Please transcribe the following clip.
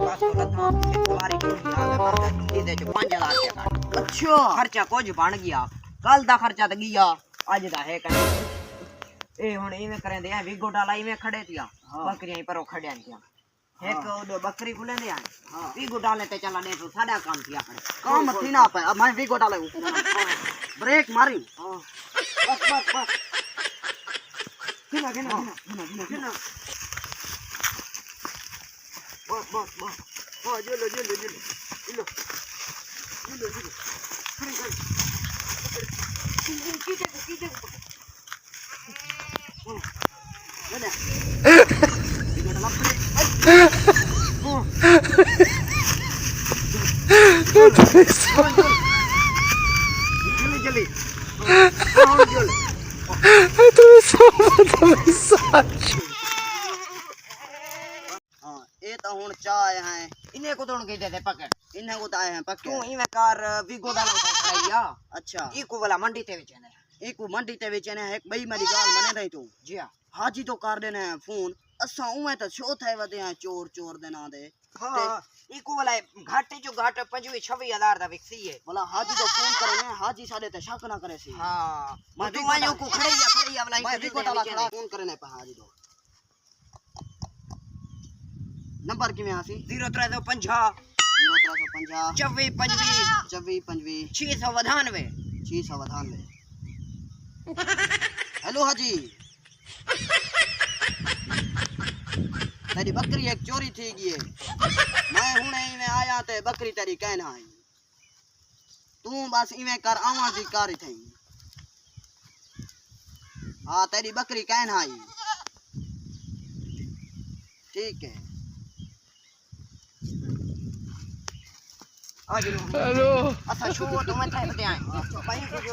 बस तो लता तुम्हारी ड्यूटी आ गई मर गई दे जो 5000 रुपया काट अच्छा खर्चा कुछ बन गया कल दा खर्चा तो गया अज दा है कहीं ए हुन इवें करेंदे आ विगो डाला इवें खड़े थिया बकरियां ही परो खड़ियां थिया एक ओडो बकरी को लेंदे आ विगो डाले ते चला दे तो साडा काम थी अपने काम थी ना पे अब मैं विगो डाले ब्रेक मारी बस बस बस किना किना किना किना बस बस बस हां जेलो जेलो जेलो जेलो जेलो जेलो खड़ी खड़ी कीजे Mana? Dengan lapar. Jeli jeli. Jeli. ये तो हुन चाय हैं इन्हें को तो उनके दे दे पकड़ इन्हें को तो आए हैं पक्के तू इवें कार विगो डाला कराइया अच्छा इको वाला मंडी ते बेचने एक को मंडी ते बेचने एक बई मेरी गाल मने रही तू जी हां हाजी तो कर देने हैं फोन असा उमे तो शो थे वदे हैं चोर चोर दे ना दे हां इको वाला घाटे जो घाट 25-26,000 दा विकसी है बोला हाजी तो फोन करे ने हाजी साडे ते शक ना करे सी हां मैं तू आयो को खड़ैया वाला मैं विगो डाला खड़ा फोन करे ने पे हाजी तो नंबर किमे आसी 0350 0350 24 25 692 692 हेलो हाजी तेरी बकरी एक चोरी थी गई है मैं हुने में आया ते बकरी तेरी कहना आई तू बस इवें कर आवाज ही कारी थई हां तेरी बकरी कहना आई ठीक है हेलो अच्छा शो तो मैं थे बताएं भाई को जो